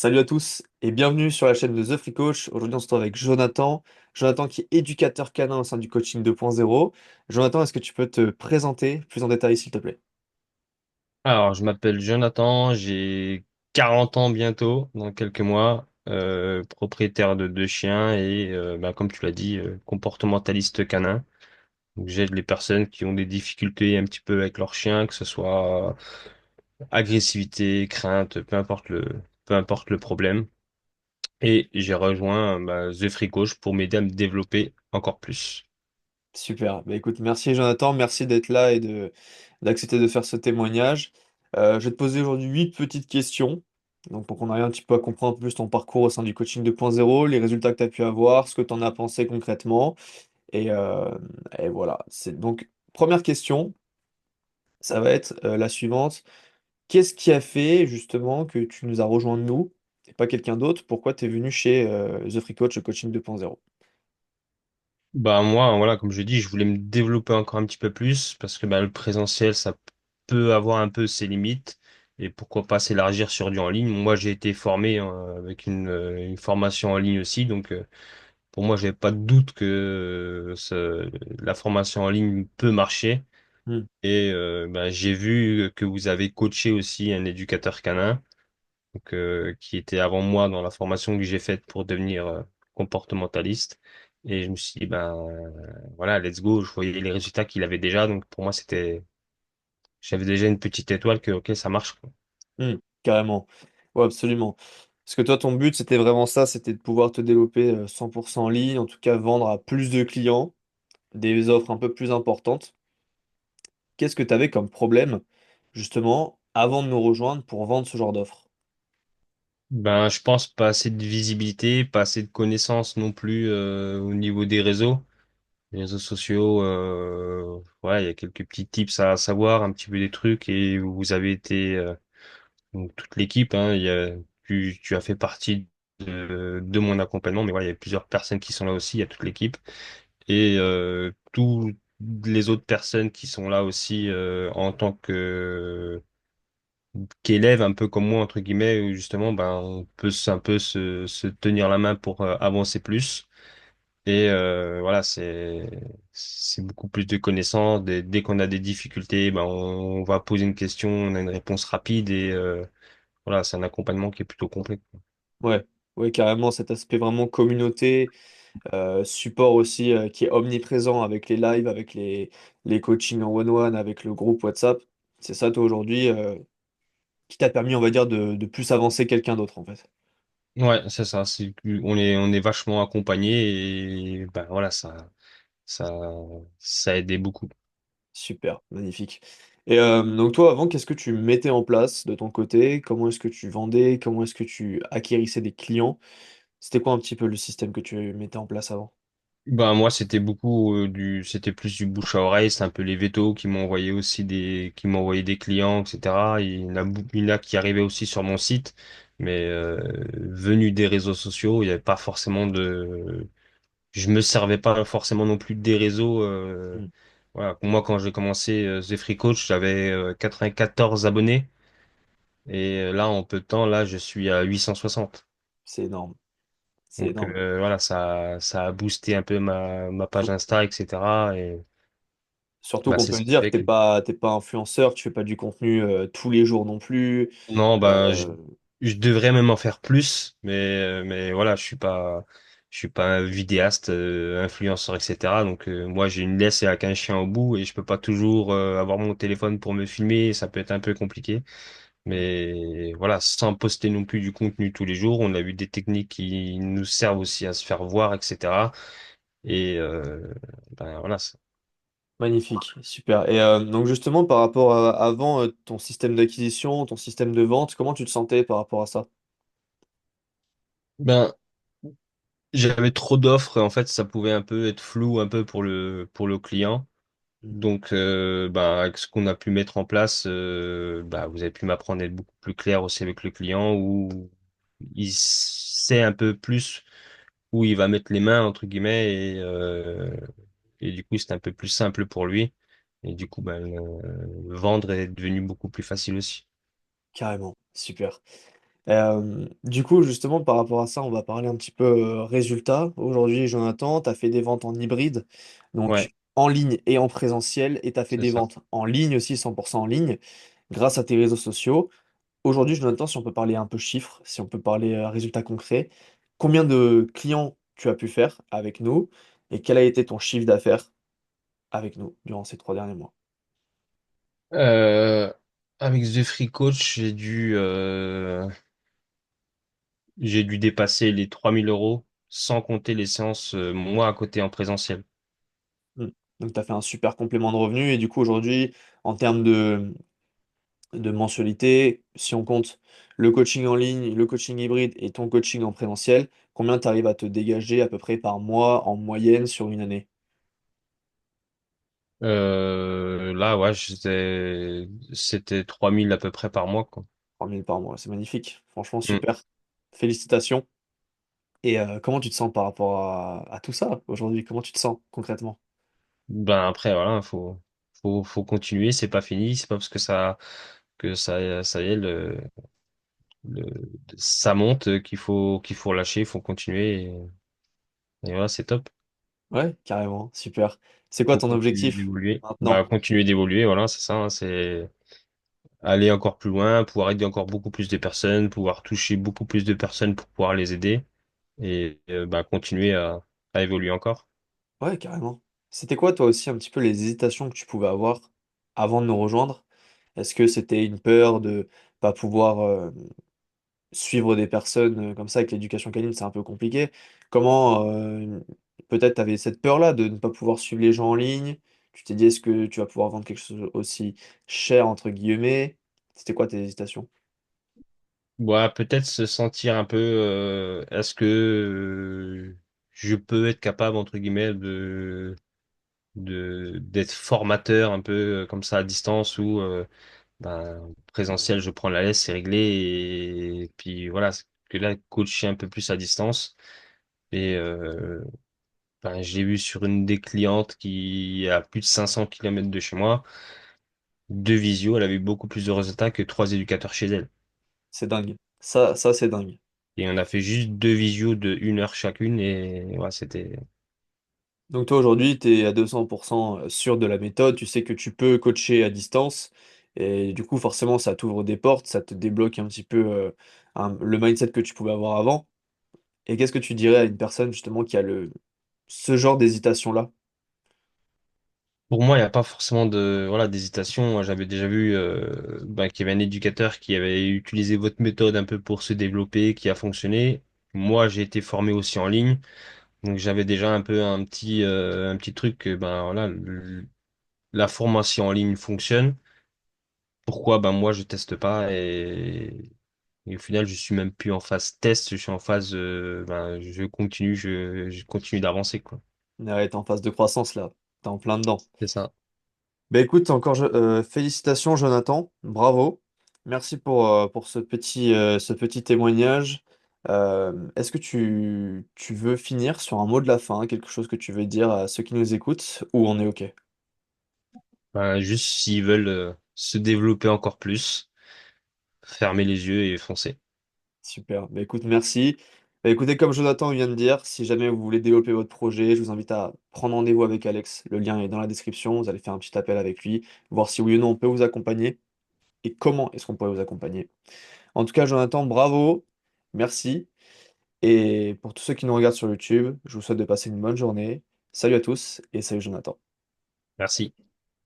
Salut à tous et bienvenue sur la chaîne de The Free Coach. Aujourd'hui, on se retrouve avec Jonathan. Jonathan qui est éducateur canin au sein du coaching 2.0. Jonathan, est-ce que tu peux te présenter plus en détail, s'il te plaît? Alors, je m'appelle Jonathan, j'ai 40 ans bientôt, dans quelques mois, propriétaire de deux chiens et, comme tu l'as dit, comportementaliste canin. Donc, j'aide les personnes qui ont des difficultés un petit peu avec leur chien, que ce soit agressivité, crainte, peu importe le problème. Et j'ai rejoint The Free Coach pour m'aider à me développer encore plus. Super. Bah, écoute, merci Jonathan, merci d'être là et d'accepter de faire ce témoignage. Je vais te poser aujourd'hui 8 petites questions. Donc, pour qu'on arrive un petit peu à comprendre un peu plus ton parcours au sein du coaching 2.0, les résultats que tu as pu avoir, ce que tu en as pensé concrètement. Et, euh, et voilà. Donc, première question, ça va être la suivante. Qu'est-ce qui a fait justement que tu nous as rejoint nous et pas quelqu'un d'autre? Pourquoi tu es venu chez The Free Coach, le coaching 2.0? Bah moi, voilà, comme je dis, je voulais me développer encore un petit peu plus parce que le présentiel, ça peut avoir un peu ses limites et pourquoi pas s'élargir sur du en ligne. Moi, j'ai été formé avec une formation en ligne aussi, donc pour moi, j'avais pas de doute que la formation en ligne peut marcher. Hmm. Et j'ai vu que vous avez coaché aussi un éducateur canin donc, qui était avant moi dans la formation que j'ai faite pour devenir comportementaliste. Et je me suis dit, voilà, let's go. Je voyais les résultats qu'il avait déjà. Donc, pour moi, j'avais déjà une petite étoile que, ok, ça marche, quoi. Hmm. Carrément. Ouais, absolument. Parce que toi, ton but, c'était vraiment ça, c'était de pouvoir te développer 100% en ligne, en tout cas vendre à plus de clients, des offres un peu plus importantes. Qu'est-ce que tu avais comme problème, justement, avant de nous rejoindre pour vendre ce genre d'offres? Je pense pas assez de visibilité, pas assez de connaissances non plus au niveau des réseaux. Les réseaux sociaux, ouais, il y a quelques petits tips à savoir, un petit peu des trucs, et vous avez été donc toute l'équipe, hein, tu as fait partie de mon accompagnement, mais voilà, il y a plusieurs personnes qui sont là aussi, il y a toute l'équipe et tous les autres personnes qui sont là aussi en tant que qu'élèves, un peu comme moi entre guillemets, où justement, on peut un peu se tenir la main pour avancer plus. Et voilà, c'est beaucoup plus de connaissances. Dès qu'on a des difficultés, on va poser une question, on a une réponse rapide et voilà, c'est un accompagnement qui est plutôt complet. Ouais, ouais, carrément, cet aspect vraiment communauté, support aussi qui est omniprésent avec les lives, avec les coachings en one-one, avec le groupe WhatsApp. C'est ça, toi, aujourd'hui, qui t'a permis, on va dire, de plus avancer quelqu'un d'autre, en fait. Ouais, c'est ça. On est vachement accompagné et voilà, ça, ça a aidé beaucoup. Super, magnifique. Et donc toi, avant, qu'est-ce que tu mettais en place de ton côté? Comment est-ce que tu vendais? Comment est-ce que tu acquérissais des clients? C'était quoi un petit peu le système que tu mettais en place avant? Moi, c'était beaucoup c'était plus du bouche à oreille. C'est un peu les vétos qui m'ont envoyé aussi qui m'ont envoyé des clients, etc. Il y en a qui arrivaient aussi sur mon site, mais venu des réseaux sociaux, il n'y avait pas forcément je me servais pas forcément non plus des réseaux. Hmm. Voilà, moi, quand j'ai commencé The Free Coach, j'avais 94 abonnés. Et là, en peu de temps, là, je suis à 860. C'est énorme, c'est Donc énorme. voilà, ça a boosté un peu ma page Insta, etc. Et Surtout qu'on c'est peut ce le qui dire, fait que t'es pas influenceur, tu fais pas du contenu tous les jours non plus. non, Euh, je devrais même en faire plus, mais voilà, je suis pas un vidéaste, influenceur, etc. Donc moi, j'ai une laisse et avec un chien au bout et je peux pas toujours avoir mon téléphone pour me filmer. Ça peut être un peu compliqué. Mais voilà, sans poster non plus du contenu tous les jours, on a vu des techniques qui nous servent aussi à se faire voir, etc. Et voilà. Magnifique, super. Et donc justement, par rapport à avant, ton système d'acquisition, ton système de vente, comment tu te sentais par rapport à ça? Ben, j'avais trop d'offres, en fait, ça pouvait un peu être flou un peu pour le client. Hmm. Donc, avec ce qu'on a pu mettre en place, vous avez pu m'apprendre à être beaucoup plus clair aussi avec le client, où il sait un peu plus où il va mettre les mains, entre guillemets, et du coup, c'est un peu plus simple pour lui. Et du coup, vendre est devenu beaucoup plus facile aussi. Carrément, super. Du coup, justement, par rapport à ça, on va parler un petit peu résultats. Aujourd'hui, Jonathan, tu as fait des ventes en hybride, Ouais, donc en ligne et en présentiel, et tu as fait c'est des ça. ventes en ligne aussi, 100% en ligne, grâce à tes réseaux sociaux. Aujourd'hui, Jonathan, si on peut parler un peu chiffres, si on peut parler résultats concrets, combien de clients tu as pu faire avec nous et quel a été ton chiffre d'affaires avec nous durant ces 3 derniers mois? Euh, Avec The Free Coach, j'ai dû dépasser les 3 000 € sans compter les séances, moi, à côté en présentiel. Hmm. Donc, tu as fait un super complément de revenus et du coup, aujourd'hui, en termes de mensualité, si on compte le coaching en ligne, le coaching hybride et ton coaching en présentiel, combien tu arrives à te dégager à peu près par mois en moyenne sur une année? Là, ouais, c'était 3 000 à peu près par mois, quoi. 3 000 par mois, c'est magnifique. Franchement, Mm. super. Félicitations. Et comment tu te sens par rapport à tout ça aujourd'hui? Comment tu te sens concrètement? Ben après, voilà, faut continuer, c'est pas fini, c'est pas parce que ça y est, le, ça monte qu'il faut lâcher, il faut continuer, et voilà, c'est top. Ouais, carrément, super. C'est quoi Faut ton continuer objectif d'évoluer. maintenant? Bah, continuer d'évoluer, voilà, c'est ça, hein, c'est aller encore plus loin, pouvoir aider encore beaucoup plus de personnes, pouvoir toucher beaucoup plus de personnes pour pouvoir les aider et bah, continuer à évoluer encore. Ouais, carrément. C'était quoi toi aussi un petit peu les hésitations que tu pouvais avoir avant de nous rejoindre? Est-ce que c'était une peur de pas pouvoir suivre des personnes comme ça avec l'éducation canine, c'est un peu compliqué. Comment peut-être tu avais cette peur-là de ne pas pouvoir suivre les gens en ligne? Tu t'es dit est-ce que tu vas pouvoir vendre quelque chose aussi cher entre guillemets? C'était quoi tes hésitations? Ouais, peut-être se sentir un peu, est-ce que je peux être capable, entre guillemets, d'être formateur un peu comme ça à distance ou ben, présentiel, je prends la laisse, c'est réglé et puis voilà, c'est que là, coacher un peu plus à distance. Et ben, j'ai vu sur une des clientes qui est à plus de 500 kilomètres de chez moi, deux visio, elle avait eu beaucoup plus de résultats que trois éducateurs chez elle. C'est dingue. Ça c'est dingue. Et on a fait juste deux visios de 1 heure chacune et ouais, c'était... Donc toi aujourd'hui, tu es à 200% sûr de la méthode, tu sais que tu peux coacher à distance et du coup forcément ça t'ouvre des portes, ça te débloque un petit peu le mindset que tu pouvais avoir avant. Et qu'est-ce que tu dirais à une personne justement qui a ce genre d'hésitation-là? Pour moi, il n'y a pas forcément voilà, d'hésitation. Moi, j'avais déjà vu ben, qu'il y avait un éducateur qui avait utilisé votre méthode un peu pour se développer, qui a fonctionné. Moi, j'ai été formé aussi en ligne. Donc, j'avais déjà un peu un petit truc que, ben, voilà, la formation en ligne fonctionne. Pourquoi? Ben, moi, je teste pas et au final, je suis même plus en phase test. Je suis en phase, ben, je continue d'avancer, quoi. Ouais, t'es en phase de croissance là, t'es en plein dedans. C'est ça. Bah écoute, encore félicitations Jonathan, bravo. Merci pour ce petit témoignage. Est-ce que tu veux finir sur un mot de la fin, quelque chose que tu veux dire à ceux qui nous écoutent, ou on est OK? Ben, juste s'ils veulent se développer encore plus, fermer les yeux et foncer. Super. Bah écoute, merci. Bah écoutez, comme Jonathan vient de dire, si jamais vous voulez développer votre projet, je vous invite à prendre rendez-vous avec Alex. Le lien est dans la description. Vous allez faire un petit appel avec lui, voir si oui ou non on peut vous accompagner et comment est-ce qu'on pourrait vous accompagner. En tout cas, Jonathan, bravo. Merci. Et pour tous ceux qui nous regardent sur YouTube, je vous souhaite de passer une bonne journée. Salut à tous et salut Jonathan. Merci.